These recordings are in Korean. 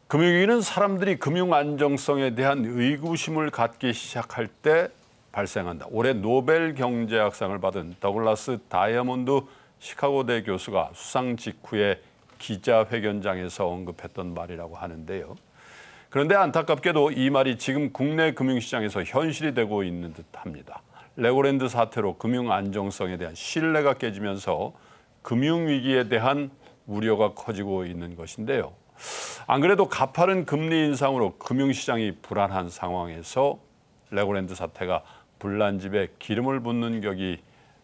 금융위기는 사람들이 금융 안정성에 대한 의구심을 갖기 시작할 때 발생한다. 올해 노벨 경제학상을 받은 더글라스 다이아몬드 시카고대 교수가 수상 직후에 기자회견장에서 언급했던 말이라고 하는데요. 그런데 안타깝게도 이 말이 지금 국내 금융시장에서 현실이 되고 있는 듯합니다. 레고랜드 사태로 금융 안정성에 대한 신뢰가 깨지면서 금융위기에 대한 우려가 커지고 있는 것인데요. 안 그래도 가파른 금리 인상으로 금융시장이 불안한 상황에서 레고랜드 사태가 불난집에 기름을 붓는 격이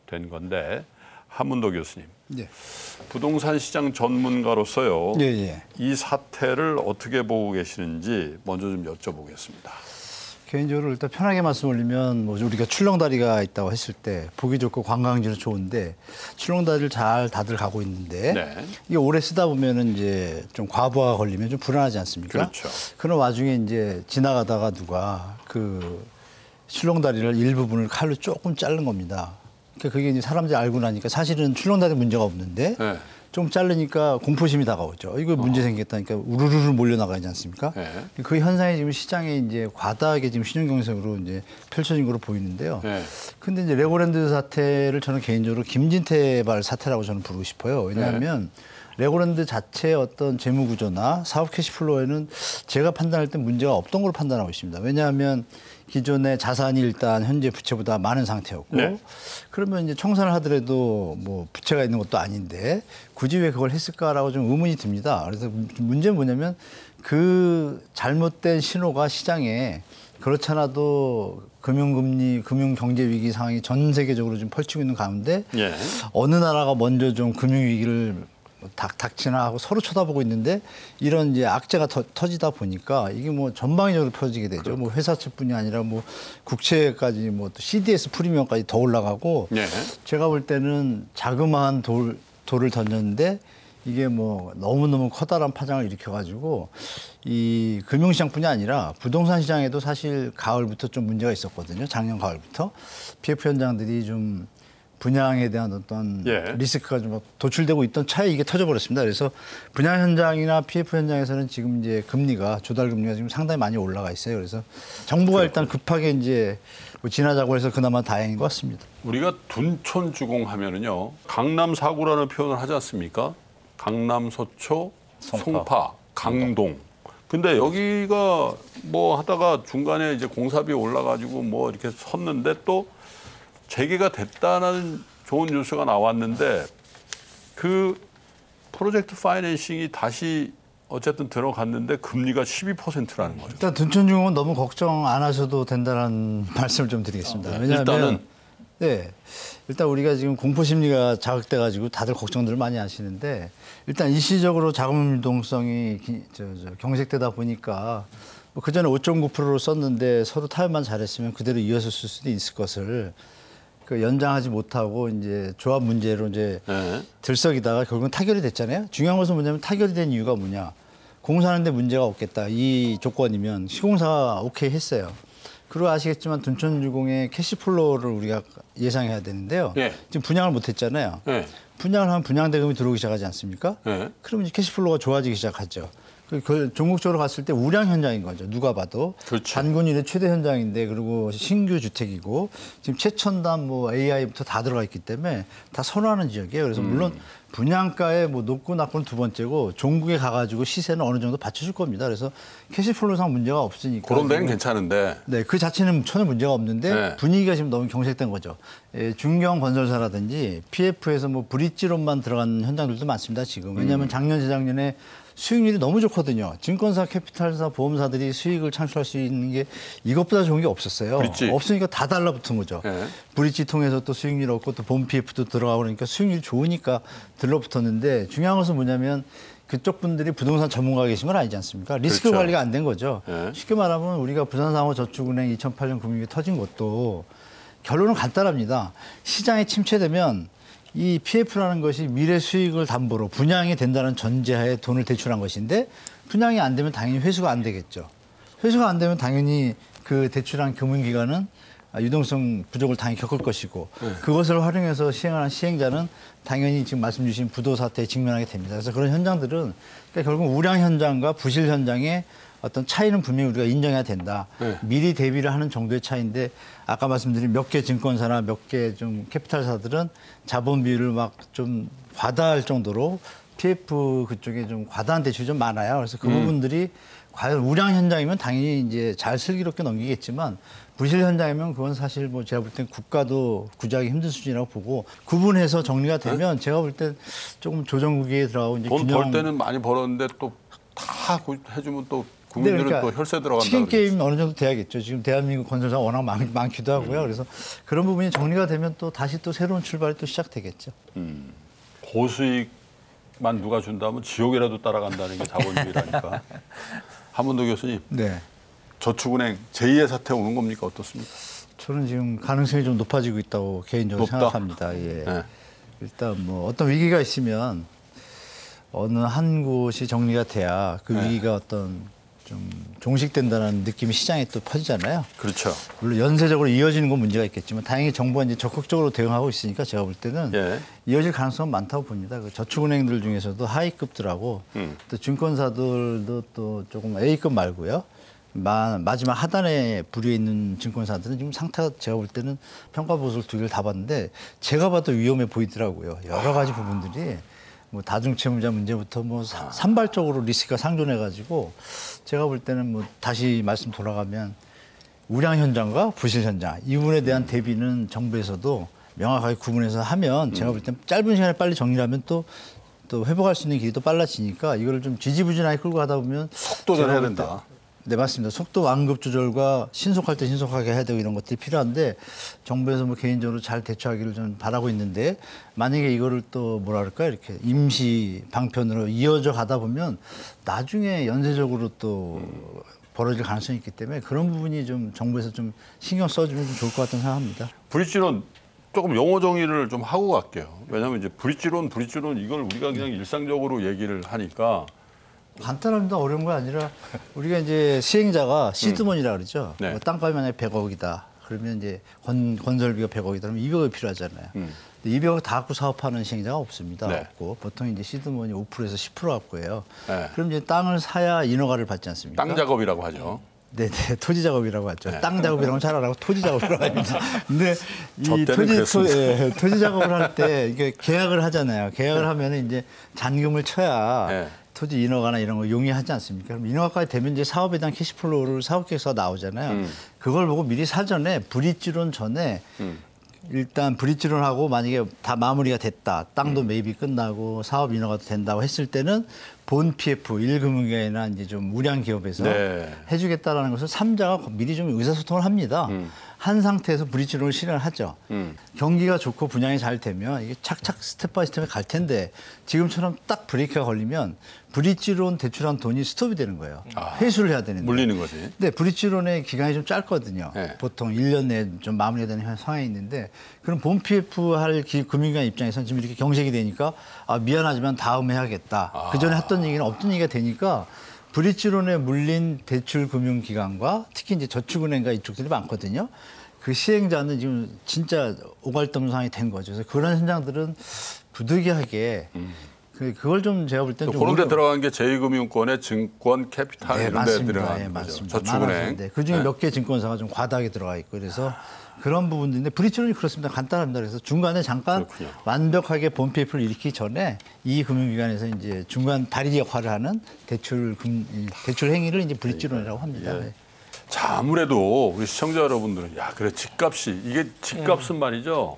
된 건데, 한문도 교수님, 예. 부동산 시장 전문가로서요. 예. 이 사태를 어떻게 보고 계시는지 먼저 좀 여쭤보겠습니다. 개인적으로 일단 편하게 말씀 올리면 뭐 우리가 출렁다리가 있다고 했을 때 보기 좋고 관광지는 좋은데 출렁다리를 잘 다들 가고 있는데 네. 이게 오래 쓰다 보면은 이제 좀 과부하가 걸리면 좀 불안하지 않습니까? 그렇죠. 그런 와중에 이제 지나가다가 누가 그 출렁다리를 일부분을 칼로 조금 자른 겁니다. 그러니까 그게 이제 사람들이 알고 나니까 사실은 출렁다리 문제가 없는데 네. 좀 자르니까 공포심이 다가오죠. 이거 문제 생겼다니까 우르르르 몰려나가지 않습니까? 네. 그 현상이 지금 시장에 이제 과다하게 지금 신용경색으로 이제 펼쳐진 걸로 보이는데요. 네. 근데 이제 레고랜드 사태를 저는 개인적으로 김진태발 사태라고 저는 부르고 싶어요. 왜냐하면 레고랜드 자체의 어떤 재무 구조나 사업 캐시플로우에는 제가 판단할 때 문제가 없던 걸로 판단하고 있습니다. 왜냐하면 기존의 자산이 일단 현재 부채보다 많은 상태였고, 네. 그러면 이제 청산을 하더라도 뭐 부채가 있는 것도 아닌데 굳이 왜 그걸 했을까라고 좀 의문이 듭니다. 그래서 문제는 뭐냐면 그 잘못된 신호가 시장에 그렇지 않아도 금융금리, 금융경제위기 상황이 전 세계적으로 좀 펼치고 있는 가운데 예. 어느 나라가 먼저 좀 금융위기를 닥치나 하고 서로 쳐다보고 있는데 이런 이제 악재가 터지다 보니까 이게 뭐 전방위적으로 펴지게 되죠. 그렇구나. 뭐 회사채뿐이 아니라 뭐 국채까지 뭐 또 CDS 프리미엄까지 더 올라가고 예. 제가 볼 때는 자그마한 돌을 던졌는데 이게 뭐 너무너무 커다란 파장을 일으켜가지고 이 금융시장뿐이 아니라 부동산 시장에도 사실 가을부터 좀 문제가 있었거든요. 작년 가을부터 PF 현장들이 좀 분양에 대한 어떤 리스크가 좀 도출되고 있던 차에 이게 터져버렸습니다. 그래서 분양 현장이나 PF 현장에서는 지금 이제 금리가 조달 금리가 지금 상당히 많이 올라가 있어요. 그래서 정부가 일단 급하게 이제 뭐 지나자고 해서 그나마 다행인 것 같습니다. 우리가 둔촌주공하면은요, 강남 사구라는 표현을 하지 않습니까? 강남, 서초, 송파, 강동. 근데 여기가 뭐 하다가 중간에 이제 공사비 올라가지고 뭐 이렇게 섰는데 또 재개가 됐다는 좋은 뉴스가 나왔는데 그 프로젝트 파이낸싱이 다시 어쨌든 들어갔는데 금리가 12%라는 거예요. 일단 둔촌주공은 너무 걱정 안 하셔도 된다는 말씀을 좀 드리겠습니다. 왜냐하면 일단은 일단 우리가 지금 공포 심리가 자극돼 가지고 다들 걱정들을 많이 하시는데 일단 일시적으로 자금 유동성이 경색되다 보니까 뭐 그전에 5.9%로 썼는데 서로 타협만 잘했으면 그대로 이어서 쓸 수도 있을 것을 그 연장하지 못하고 이제 조합 문제로 이제 들썩이다가 결국은 타결이 됐잖아요. 중요한 것은 뭐냐면 타결이 된 이유가 뭐냐. 공사하는데 문제가 없겠다. 이 조건이면 시공사가 오케이 했어요. 그리고 아시겠지만 둔촌주공의 캐시플로우를 우리가 예상해야 되는데요. 지금 분양을 못 했잖아요. 분양을 하면 분양대금이 들어오기 시작하지 않습니까? 그러면 이제 캐시플로우가 좋아지기 시작하죠. 그 종국적으로 갔을 때 우량 현장인 거죠. 누가 봐도. 그렇죠. 단군 이래 최대 현장인데 그리고 신규 주택이고 지금 최첨단 뭐 AI부터 다 들어가 있기 때문에 다 선호하는 지역이에요. 그래서 물론 분양가에 뭐 높고 낮고는 두 번째고 종국에 가가지고 시세는 어느 정도 받쳐줄 겁니다. 그래서 캐시플로우상 문제가 없으니까. 그런 데는 괜찮은데. 네, 그 자체는 전혀 문제가 없는데 분위기가 지금 너무 경색된 거죠. 중경 건설사라든지 PF에서 뭐 브릿지론만 들어간 현장들도 많습니다. 지금. 왜냐하면 작년, 재작년에 수익률이 너무 좋거든요. 증권사, 캐피탈사, 보험사들이 수익을 창출할 수 있는 게 이것보다 좋은 게 없었어요. 브릿지. 없으니까 다 달라붙은 거죠. 브릿지 통해서 또 수익률 얻고 또 본 PF도 들어가고 그러니까 수익률이 좋으니까 들러붙었는데 중요한 것은 뭐냐면 그쪽 분들이 부동산 전문가가 계신 건 아니지 않습니까? 리스크 그렇죠. 관리가 안 된 거죠. 쉽게 말하면 우리가 부산상호저축은행 2008년 금융위기 터진 것도 결론은 간단합니다. 시장이 침체되면 이 PF라는 것이 미래 수익을 담보로 분양이 된다는 전제하에 돈을 대출한 것인데 분양이 안 되면 당연히 회수가 안 되겠죠. 회수가 안 되면 당연히 그 대출한 금융기관은 유동성 부족을 당연히 겪을 것이고 그것을 활용해서 시행하는 시행자는 당연히 지금 말씀 주신 부도 사태에 직면하게 됩니다. 그래서 그런 현장들은 그러니까 결국 우량 현장과 부실 현장의 어떤 차이는 분명히 우리가 인정해야 된다. 미리 대비를 하는 정도의 차이인데 아까 말씀드린 몇 개 증권사나 몇 개 좀 캐피탈사들은 자본 비율을 막 좀 과다할 정도로 PF 그쪽에 좀 과다한 대출이 좀 많아요. 그래서 그 부분들이 과연 우량 현장이면 당연히 이제 잘 슬기롭게 넘기겠지만 부실 현장이면 그건 사실 뭐 제가 볼 땐 국가도 구제하기 힘든 수준이라고 보고 구분해서 정리가 되면 제가 볼 땐 조금 조정국에 들어가고 이제 돈 벌 때는 많이 벌었는데 또 다 해주면 또 네, 국민들은 그러니까 또 혈세 들어간다. 치킨 게임 어느 정도 돼야겠죠. 지금 대한민국 건설사 워낙 많기도 하고요. 그래서 그런 부분이 정리가 되면 또 다시 또 새로운 출발이 또 시작되겠죠. 고수익만 누가 준다면 지옥이라도 따라간다는 게 자본주의라니까. 한문도 교수님, 네. 저축은행 제2의 사태 오는 겁니까? 어떻습니까? 저는 지금 가능성이 좀 높아지고 있다고 개인적으로 높다? 생각합니다. 예. 네. 일단 뭐 어떤 위기가 있으면 어느 한 곳이 정리가 돼야 그 위기가 어떤 좀 종식된다는 느낌이 시장에 또 퍼지잖아요. 그렇죠. 물론 연쇄적으로 이어지는 건 문제가 있겠지만 다행히 정부가 이제 적극적으로 대응하고 있으니까 제가 볼 때는 예. 이어질 가능성은 많다고 봅니다. 그 저축은행들 중에서도 하위급들하고 또 증권사들도 또 조금 A급 말고요. 마지막 하단에 부류에 있는 증권사들은 지금 상태가 제가 볼 때는 평가 보수를 두 개를 다 봤는데 제가 봐도 위험해 보이더라고요. 여러 가지 부분들이 뭐 다중채무자 문제부터 뭐 산발적으로 리스크가 상존해가지고 제가 볼 때는 뭐 다시 말씀 돌아가면 우량 현장과 부실 현장 이 부분에 대한 대비는 정부에서도 명확하게 구분해서 하면 제가 볼 때는 짧은 시간에 빨리 정리하면 또 회복할 수 있는 길이 또 빨라지니까 이거를 좀 지지부진하게 끌고 가다 보면 속도를 해야 된다. 네, 맞습니다. 속도 완급 조절과 신속할 때 신속하게 해야 되고 이런 것들이 필요한데 정부에서 뭐 개인적으로 잘 대처하기를 좀 바라고 있는데 만약에 이거를 또 뭐랄까 이렇게 임시 방편으로 이어져 가다 보면 나중에 연쇄적으로 또 벌어질 가능성이 있기 때문에 그런 부분이 좀 정부에서 좀 신경 써주면 좀 좋을 것 같다는 생각합니다. 브릿지론 조금 용어 정의를 좀 하고 갈게요. 왜냐하면 이제 브릿지론 이걸 우리가 그냥 일상적으로 얘기를 하니까 간단합니다. 어려운 거 아니라 우리가 이제 시행자가 시드머니라 그러죠. 네. 뭐 땅값이 만약에 100억이다. 그러면 이제 건설비가 100억이다. 그러면 200억이 필요하잖아요. 근데 200억 다 갖고 사업하는 시행자가 없습니다. 네. 없고 보통 이제 시드머니 5%에서 10% 갖고요. 네. 그럼 이제 땅을 사야 인허가를 받지 않습니까? 땅 작업이라고 하죠. 네네, 토지 작업이라고 하죠. 네. 땅 작업이라고 잘 알아고 토지 작업이라고 합니다. 근데 저 이 때는 그랬습니다. 토지 작업을 할 때 이게 계약을 하잖아요. 계약을 하면은 이제 잔금을 쳐야 네. 토지 인허가나 이런 거 용이하지 않습니까? 그럼 인허가까지 되면 이제 사업에 대한 캐시플로우를 사업계획서가 나오잖아요. 그걸 보고 미리 사전에 브릿지론 전에 일단 브릿지론하고 만약에 다 마무리가 됐다. 땅도 매입이 끝나고 사업 인허가도 된다고 했을 때는 본 PF 1금융기관이나 이제 좀 우량 기업에서 네. 해주겠다라는 것을 삼자가 미리 좀 의사소통을 합니다. 한 상태에서 브릿지론을 실행을 하죠. 경기가 좋고 분양이 잘 되면 이게 착착 스텝 바이 스텝에 갈 텐데 지금처럼 딱 브레이크가 걸리면 브릿지론 대출한 돈이 스톱이 되는 거예요. 회수를 해야 되는데. 물리는 거지. 네, 브릿지론의 기간이 좀 짧거든요. 네. 보통 1년 내에 좀 마무리가 되는 상황이 있는데 그럼 본 PF 할 금융기관 입장에서는 지금 이렇게 경색이 되니까 미안하지만 다음에 해야겠다. 그전에 했던 얘기는 없던 얘기가 되니까 브릿지론에 물린 대출 금융기관과 특히 이제 저축은행과 이쪽들이 많거든요. 그 시행자는 지금 진짜 오갈돈 상황이 된 거죠. 그래서 그런 현장들은 부득이하게 그걸 좀 제가 볼 때는 좀 그런 데 들어간 게 제2금융권의 증권, 캐피탈 네, 이런 데 맞습니다. 들어간 네, 거죠. 맞습니다. 저축은행. 네, 그중에 네. 몇 개 증권사가 좀 과다하게 들어가 있고 그래서 그런 부분들인데 브릿지론이 그렇습니다. 간단합니다. 그래서 중간에 잠깐 그렇군요. 완벽하게 본 PF를 일으키기 전에 이 금융기관에서 이제 중간 다리 역할을 하는 대출 행위를 이제 브릿지론이라고 합니다. 예. 네. 자, 아무래도 우리 시청자 여러분들은 야, 그래 이게 집값은 말이죠.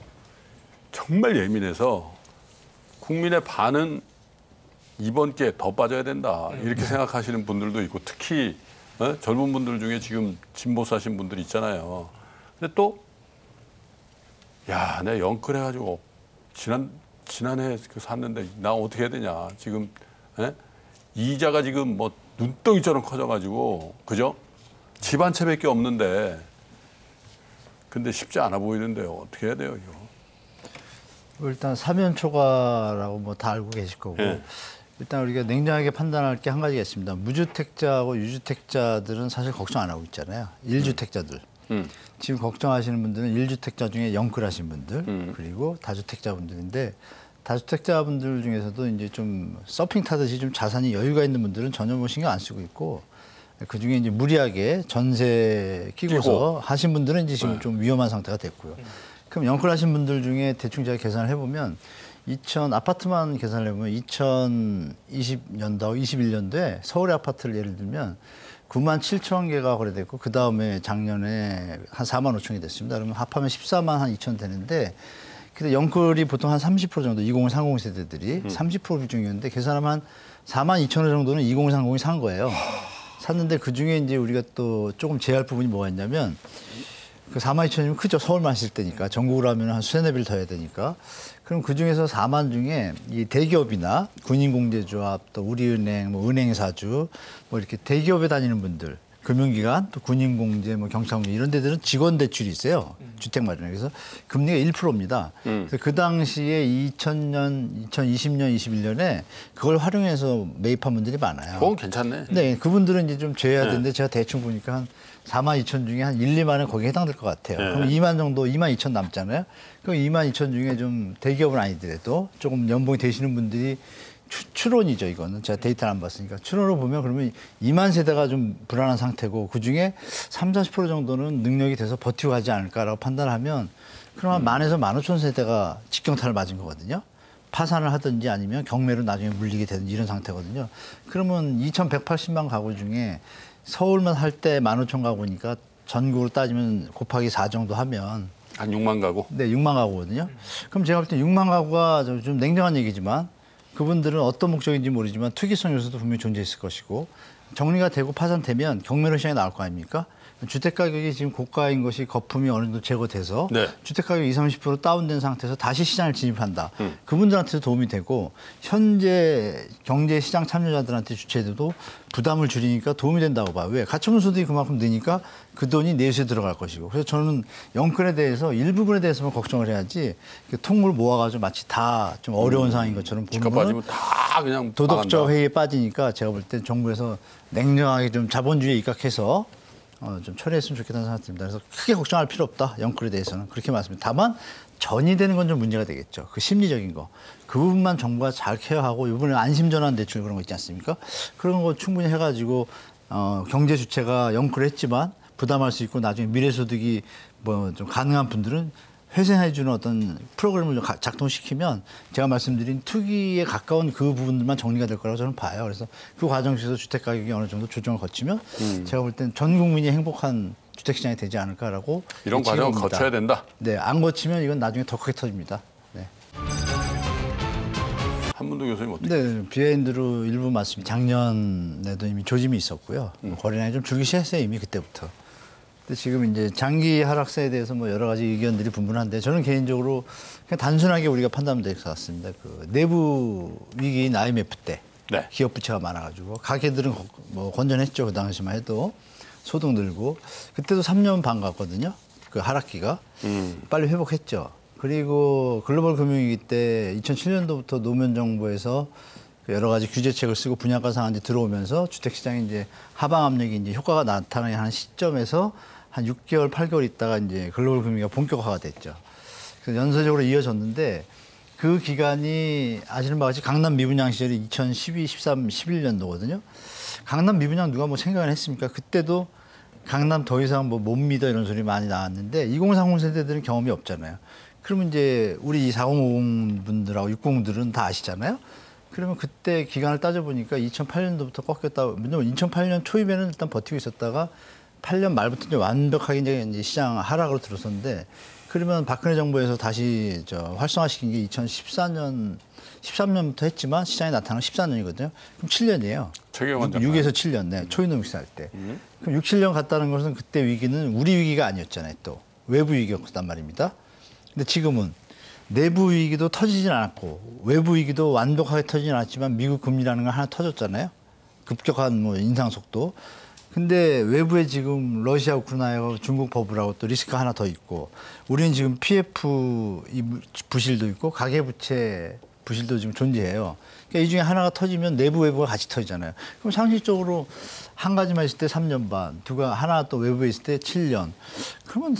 정말 예민해서 국민의 반은 이번 기회에 더 빠져야 된다. 이렇게 생각하시는 분들도 있고 특히 젊은 분들 중에 지금 진보 사신 분들 있잖아요. 근데 또 야, 내가 영끌 해가지고 지난해 그 샀는데 나 어떻게 해야 되냐. 지금 이자가 지금 뭐 눈덩이처럼 커져가지고 그죠? 집 한 채밖에 없는데 근데 쉽지 않아 보이는데요. 어떻게 해야 돼요, 이거? 일단 사면 초과라고 뭐 다 알고 계실 거고 예. 일단 우리가 냉정하게 판단할 게 한 가지가 있습니다. 무주택자하고 유주택자들은 사실 걱정 안 하고 있잖아요. 1주택자들. 지금 걱정하시는 분들은 1주택자 중에 영끌하신 분들 그리고 다주택자분들인데 다주택자분들 중에서도 이제 좀 서핑 타듯이 좀 자산이 여유가 있는 분들은 전혀 뭐 신경 안 쓰고 있고 그 중에 이제 무리하게 전세 끼고서 하신 분들은 이제 지금 좀 위험한 상태가 됐고요. 그럼 영끌하신 분들 중에 대충 제가 계산을 해보면 아파트만 계산을 해보면 2020년도, 21년도에 서울의 아파트를 예를 들면 9만 7천 개가 거래됐고 그 다음에 작년에 한 4만 5천이 됐습니다. 그러면 합하면 14만 한 2천 되는데 근데 영끌이 보통 한 30% 정도 20, 30 세대들이 30% 비중이었는데 계산하면 한 4만 2천 원 정도는 20, 30이 산 거예요. 샀는데 그 중에 이제 우리가 또 조금 제할 부분이 뭐가 있냐면 그 4만 2천이면 크죠. 서울만 있을 때니까. 전국으로 하면 한 수세네 배를 더 해야 되니까. 그럼 그 중에서 4만 중에 이 대기업이나 군인공제조합 또 우리은행, 뭐 은행사주 뭐 이렇게 대기업에 다니는 분들 금융기관 또 군인공제 뭐 경찰공제 이런 데들은 직원 대출이 있어요. 주택 마련에. 그래서 금리가 1%입니다. 그래서 그 당시에 2000년, 2020년, 21년에 그걸 활용해서 매입한 분들이 많아요. 그건 괜찮네. 네, 그분들은 이제 좀 제외해야 되는데 제가 대충 보니까 한 4만 2천 중에 한 1, 2만은 거기에 해당될 것 같아요. 그럼 2만 정도, 2만 2천 남잖아요. 그럼 2만 2천 중에 좀 대기업은 아니더라도 조금 연봉이 되시는 분들이 추론이죠, 이거는. 제가 데이터를 안 봤으니까. 추론으로 보면 그러면 2만 세대가 좀 불안한 상태고 그중에 30, 40% 정도는 능력이 돼서 버티고 가지 않을까라고 판단하면 그러면 1만에서 15,000 세대가 직경탄을 맞은 거거든요. 파산을 하든지 아니면 경매로 나중에 물리게 되든지 이런 상태거든요. 그러면 2,180만 가구 중에 서울만 할 때 15,000 가구니까 전국으로 따지면 곱하기 4 정도 하면 한 6만 가구? 네, 6만 가구거든요. 그럼 제가 볼 때 6만 가구가 좀 냉정한 얘기지만 그분들은 어떤 목적인지 모르지만 투기성 요소도 분명히 존재했을 것이고 정리가 되고 파산되면 경매로 시장에 나올 거 아닙니까? 주택 가격이 지금 고가인 것이 거품이 어느 정도 제거돼서 네. 주택 가격이 20, 30% 다운된 상태에서 다시 시장을 진입한다. 그분들한테도 도움이 되고 현재 경제 시장 참여자들한테 주체들도 부담을 줄이니까 도움이 된다고 봐요. 왜? 가처분 소득이 그만큼 느니까 그 돈이 내수에 들어갈 것이고. 그래서 저는 영끌에 대해서 일부분에 대해서만 걱정을 해야지 통을 모아가지고 마치 다 좀 어려운 상황인 것처럼 집값 보면 빠지면 다 그냥 도덕적 나간다. 회의에 빠지니까 제가 볼 때 정부에서 냉정하게 좀 자본주의에 입각해서 좀 처리했으면 좋겠다는 생각이 듭니다. 그래서 크게 걱정할 필요 없다. 영끌에 대해서는. 그렇게 말씀드립니다. 다만 전이되는 건 좀 문제가 되겠죠. 그 심리적인 거. 그 부분만 정부가 잘 케어하고 이번에 안심전환 대출 그런 거 있지 않습니까? 그런 거 충분히 해가지고 경제 주체가 영끌을 했지만 부담할 수 있고 나중에 미래소득이 뭐 좀 가능한 분들은 회생해주는 어떤 프로그램을 작동시키면 제가 말씀드린 투기에 가까운 그 부분들만 정리가 될 거라고 저는 봐요. 그래서 그 과정 속에서 주택 가격이 어느 정도 조정을 거치면 제가 볼 때는 전 국민이 행복한 주택 시장이 되지 않을까라고 이런 과정을 예측해봅니다. 거쳐야 된다. 네, 안 거치면 이건 나중에 더 크게 터집니다. 네. 한문도 교수님 어떻게? 네, 비하인드로 일부 말씀. 작년에도 이미 조짐이 있었고요. 거래량이 좀 줄기 시작했어요, 이미 그때부터. 근데 지금 이제 장기 하락세에 대해서 뭐 여러 가지 의견들이 분분한데 저는 개인적으로 그냥 단순하게 우리가 판단하면 될 것 같습니다. 그 내부 위기인 IMF 때 네. 기업 부채가 많아가지고 가게들은 뭐 건전했죠. 그 당시만 해도 소득 늘고 그때도 3년 반 갔거든요. 그 하락기가 빨리 회복했죠. 그리고 글로벌 금융위기 때 2007년도부터 노무현 정부에서 여러 가지 규제책을 쓰고 분양가 상한제 들어오면서 주택시장에 이제 하방 압력이 이제 효과가 나타나는 한 시점에서 한 6개월, 8개월 있다가 이제 글로벌 금융위기가 본격화가 됐죠. 그래서 연쇄적으로 이어졌는데 그 기간이 아시는 바와 같이 강남 미분양 시절이 2012, 13, 11년도거든요. 강남 미분양 누가 뭐 생각을 했습니까? 그때도 강남 더 이상 뭐 못 믿어 이런 소리 많이 나왔는데 2030 세대들은 경험이 없잖아요. 그러면 이제 우리 4050 분들하고 60들은 다 아시잖아요. 그러면 그때 기간을 따져보니까 2008년도부터 꺾였다. 왜냐면 2008년 초입에는 일단 버티고 있었다가 8년 말부터 이제 완벽하게 이제 시장 하락으로 들어섰는데 그러면 박근혜 정부에서 다시 활성화시킨 게 2014년, 13년부터 했지만 시장에 나타난 건 14년이거든요. 그럼 7년이에요. 최경환 장관. 6에서 7년, 네. 초이노믹스 할 때. 그럼 6, 7년 갔다는 것은 그때 위기는 우리 위기가 아니었잖아요. 또 외부 위기였단 말입니다. 근데 지금은 내부 위기도 터지진 않았고 외부 위기도 완벽하게 터지진 않았지만 미국 금리라는 건 하나 터졌잖아요. 급격한 뭐 인상 속도. 근데 외부에 지금 러시아, 우크라이나하고 중국 버블하고 또 리스크가 하나 더 있고 우리는 지금 PF 부실도 있고 가계부채 부실도 지금 존재해요. 그러니까 이 중에 하나가 터지면 내부 외부가 같이 터지잖아요. 그럼 상식적으로 한 가지만 있을 때 3년 반, 하나 또 외부에 있을 때 7년. 그러면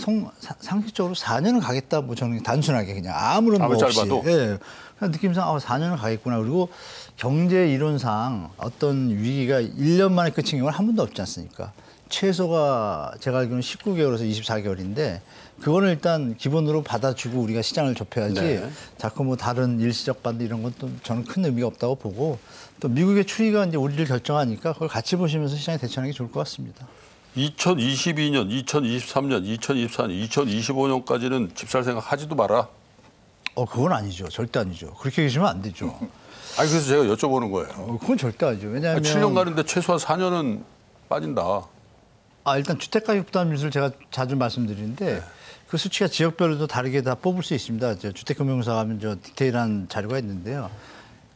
상식적으로 4년은 가겠다. 뭐 저는 단순하게 그냥 아무런 뭐 없이. 짧아도? 예. 그냥 느낌상 4년은 가겠구나. 그리고 경제 이론상 어떤 위기가 1년 만에 끝인 경우는 한 번도 없지 않습니까? 최소가 제가 알기로는 19개월에서 24개월인데 그거는 일단 기본으로 받아주고 우리가 시장을 접해야지 네. 자꾸 뭐 다른 일시적 반대 이런 건 또 저는 큰 의미가 없다고 보고 또 미국의 추이가 이제 우리를 결정하니까 그걸 같이 보시면서 시장에 대처하는 게 좋을 것 같습니다. 2022년, 2023년, 2024년, 2025년까지는 집 살 생각 하지도 마라. 그건 아니죠. 절대 아니죠. 그렇게 계시면 안 되죠. 아니 그래서 제가 여쭤보는 거예요. 그건 절대 아니죠. 왜냐하면 7년 가는데 최소한 4년은 빠진다. 일단 주택가격 부담 지수를 제가 자주 말씀드리는데 그 수치가 지역별로도 다르게 다 뽑을 수 있습니다. 주택금융사 하면 디테일한 자료가 있는데요.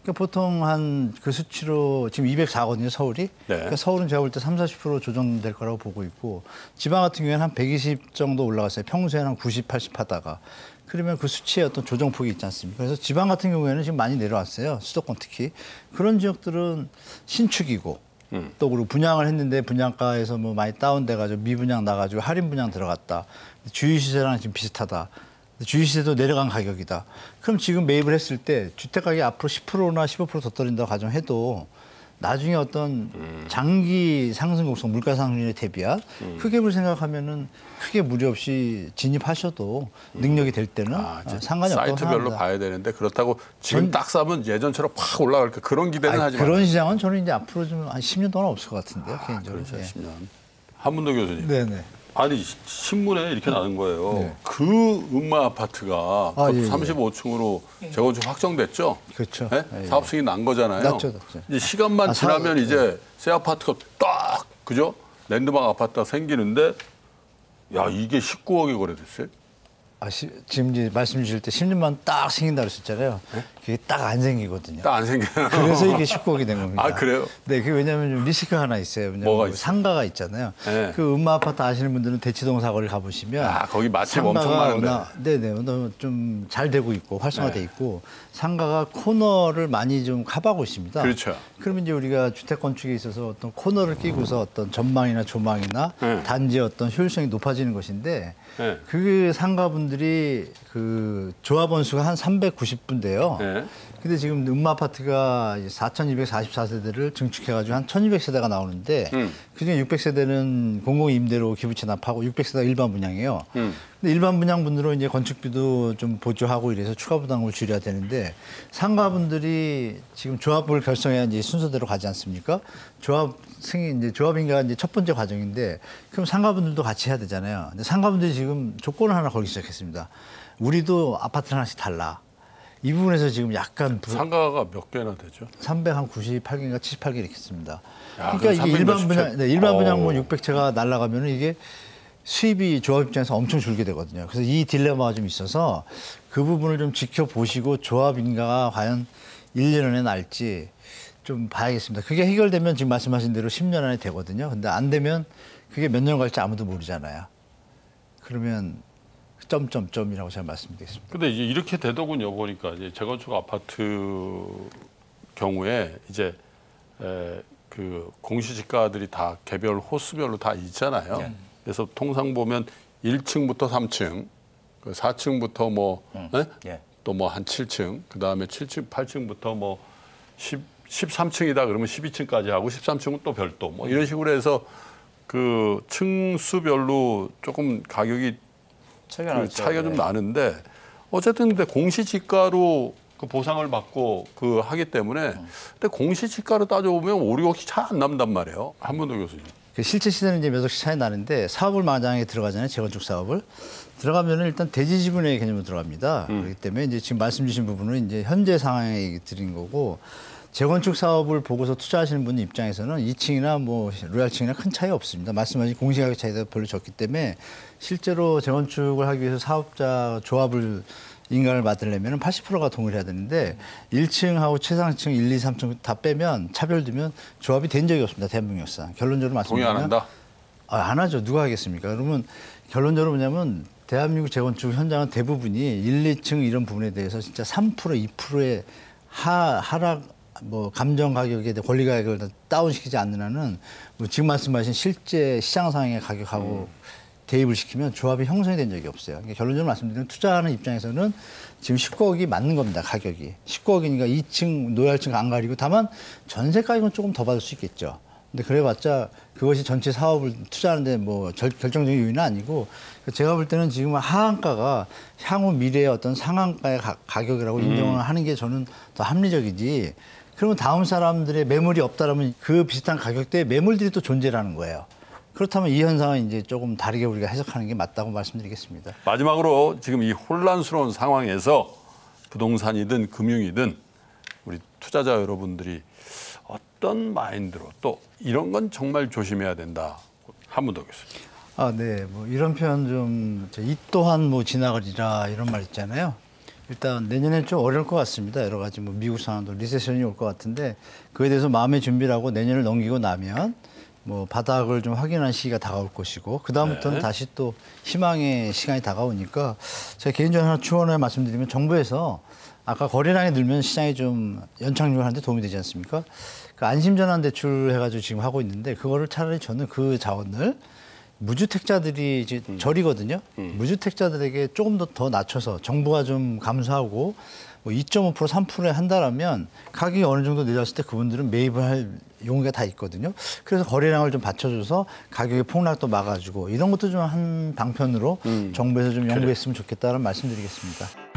그러니까 보통 한 그 수치로 지금 204거든요, 서울이. 네. 그러니까 서울은 제가 볼 때 30-40% 조정될 거라고 보고 있고 지방 같은 경우에는 한 120 정도 올라갔어요. 평소에는 한 90, 80 하다가. 그러면 그 수치에 어떤 조정폭이 있지 않습니까? 그래서 지방 같은 경우에는 지금 많이 내려왔어요. 수도권 특히. 그런 지역들은 신축이고 또 그리고 분양을 했는데 분양가에서 뭐 많이 다운돼가지고 미분양 나가지고 할인 분양 들어갔다. 주유시세랑 지금 비슷하다. 주유시세도 내려간 가격이다. 그럼 지금 매입을 했을 때 주택가격이 앞으로 10%나 15% 더 떨어진다고 가정해도 나중에 어떤 장기 상승 곡선, 물가 상승률에 대비한 그 갭을 생각하면은 크게 무리 없이 진입하셔도 능력이 될 때는 상관이 없다고 사이트별로 생각합니다. 봐야 되는데 그렇다고 지금 딱 사면 예전처럼 팍 올라갈까 그런 기대는 하지 마세요. 그런 시장은 저는 이제 앞으로 좀 한 10년 동안 없을 것 같은데요, 개인적으로. 그렇죠, 예. 10년. 한문도 교수님. 네네. 아니 신문에 이렇게 나는 거예요. 네. 그 음마 아파트가 예, 예. 35층으로 재건축 확정됐죠. 그렇죠. 네? 예, 예. 사업 승인 난 거잖아요. 났죠. 이제 시간만 지나면 이제 새 아파트가 딱 그죠? 랜드마크 아파트가 생기는데 야 이게 19억이 거래됐어요. 지금 이제 말씀 주실 때 10년만 딱 생긴다 그랬었잖아요. 네? 그게 딱 안 생기거든요. 딱 안 생겨요. 그래서 이게 19억이 된 겁니다. 아 그래요? 네, 그게 왜냐하면 좀 리스크가 하나 있어요. 왜냐하면 뭐가 그 있어요? 상가가 있잖아요. 네. 그 음마 아파트 아시는 분들은 대치동 사거리 가보시면 거기 맛집 엄청 많은데. 네네, 좀 잘 되고 있고 활성화돼 있고 상가가 코너를 많이 좀 커버하고 있습니다. 그렇죠. 그러면 이제 우리가 주택 건축에 있어서 어떤 코너를 끼고서 어떤 전망이나 조망이나 네. 단지의 어떤 효율성이 높아지는 것인데 네. 그 상가분들이 그 조합원 수가 한 390분대요. 네. 근데 지금 음마 아파트가 4,244세대를 증축해가지고 한 1,200세대가 나오는데 그중에 600세대는 공공임대로 기부 체납하고 600세대가 일반 분양이에요. 근데 일반 분양 분들은 이제 건축비도 좀 보조하고 이래서 추가 부담을 줄여야 되는데 상가분들이 지금 조합을 결성해야 이제 순서대로 가지 않습니까? 조합 승인 이제 조합인가가 이제 첫 번째 과정인데 그럼 상가분들도 같이 해야 되잖아요. 근데 상가분들이 지금 조건을 하나 걸기 시작했습니다. 우리도 아파트 하나씩 달라. 이 부분에서 지금 약간 상가가 몇 개나 되죠? 398개인가 78개 이렇게 씁니다. 야, 그러니까 이게 일반 분양, 채? 일반 분양분 600채가 날아가면 이게 수입이 조합 입장에서 엄청 줄게 되거든요. 그래서 이 딜레마가 좀 있어서 그 부분을 좀 지켜보시고 조합인가가 과연 1년 안에 날지 좀 봐야겠습니다. 그게 해결되면 지금 말씀하신 대로 10년 안에 되거든요. 근데 안 되면 그게 몇 년 갈지 아무도 모르잖아요. 그러면 점점점이라고 제가 말씀드리겠습니다. 근데 이제 이렇게 되더군요. 보니까 이제 재건축 아파트 경우에 이제 그 공시지가들이 다 개별 호수별로 다 있잖아요. 네. 그래서 통상 보면 1층부터 3층, 4층부터 뭐 예. 또 뭐 한 7층, 그 다음에 7층, 8층부터 뭐 13층이다 그러면 12층까지 하고 13층은 또 별도 뭐 이런 식으로 해서 그 층수별로 조금 가격이 차이가 좀 나는데 어쨌든 근데 공시지가로 그 보상을 받고 그 하기 때문에 근데 공시지가로 따져보면 5, 6억이 잘 안 남단 말이에요. 한문도 교수님. 실제 시세는 이제 몇 억씩 차이 나는데 사업을 마장에 들어가잖아요. 재건축 사업을. 들어가면은 일단 대지 지분의 개념으로 들어갑니다. 그렇기 때문에 이제 지금 말씀 주신 부분은 이제 현재 상황에 드린 거고 재건축 사업을 보고서 투자하시는 분 입장에서는 2층이나 뭐 로얄층이나 큰 차이 없습니다. 말씀하신 공시가격 차이가 별로 적기 때문에 실제로 재건축을 하기 위해서 사업자 조합을 인가를 받으려면 80%가 동의를 해야 되는데 1층하고 최상층 1, 2, 3층 다 빼면 차별되면 조합이 된 적이 없습니다. 대한민국 역사. 결론적으로 동의 말씀드리면 안 한다? 안 하죠. 누가 하겠습니까? 그러면 결론적으로 뭐냐면 대한민국 재건축 현장은 대부분이 1, 2층 이런 부분에 대해서 진짜 3%, 2%의 하락 뭐 감정 가격에 대해 권리 가격을 다운시키지 않는 한은 뭐 지금 말씀하신 실제 시장 상황의 가격하고 대입을 시키면 조합이 형성이 된 적이 없어요. 그러니까 결론적으로 말씀드리면 투자하는 입장에서는 지금 19억이 맞는 겁니다. 가격이. 19억이니까 2층 노열층 안 가리고 다만 전세 가격은 조금 더 받을 수 있겠죠. 근데 그래봤자 그것이 전체 사업을 투자하는데 뭐 결정적인 요인은 아니고 제가 볼 때는 지금 하한가가 향후 미래의 어떤 상한가의 가격이라고 인정을 하는 게 저는 더 합리적이지. 그러면 다음 사람들의 매물이 없다라면 그 비슷한 가격대의 매물들이 또 존재라는 거예요. 그렇다면 이 현상은 이제 조금 다르게 우리가 해석하는 게 맞다고 말씀드리겠습니다. 마지막으로 지금 이 혼란스러운 상황에서 부동산이든 금융이든 우리 투자자 여러분들이 어떤 마인드로 또 이런 건 정말 조심해야 된다. 한문도 교수님. 아, 네. 뭐 이런 표현 좀 이 또한 뭐 지나가리라 이런 말 있잖아요. 일단 내년엔 좀 어려울 것 같습니다. 여러 가지 뭐 미국 상황도 리세션이 올 것 같은데 그에 대해서 마음의 준비를 하고 내년을 넘기고 나면 뭐 바닥을 좀 확인하는 시기가 다가올 것이고 그다음부터는 다시 또 희망의 시간이 다가오니까 제가 개인적으로 하나 추원을 말씀드리면 정부에서 아까 거래량이 늘면 시장이 좀 연착륙을 하는데 도움이 되지 않습니까? 그 안심전환 대출 해가지고 지금 하고 있는데 그거를 차라리 저는 그 자원을 무주택자들이 이제 절이거든요. 무주택자들에게 조금 더 낮춰서 정부가 좀 감수하고 뭐 2.5% 3%에 한다라면 가격이 어느 정도 내렸을 때 그분들은 매입을 할 용의가 다 있거든요. 그래서 거래량을 좀 받쳐줘서 가격의 폭락도 막아주고 이런 것도 좀 한 방편으로 정부에서 좀 연구했으면 좋겠다는 말씀드리겠습니다.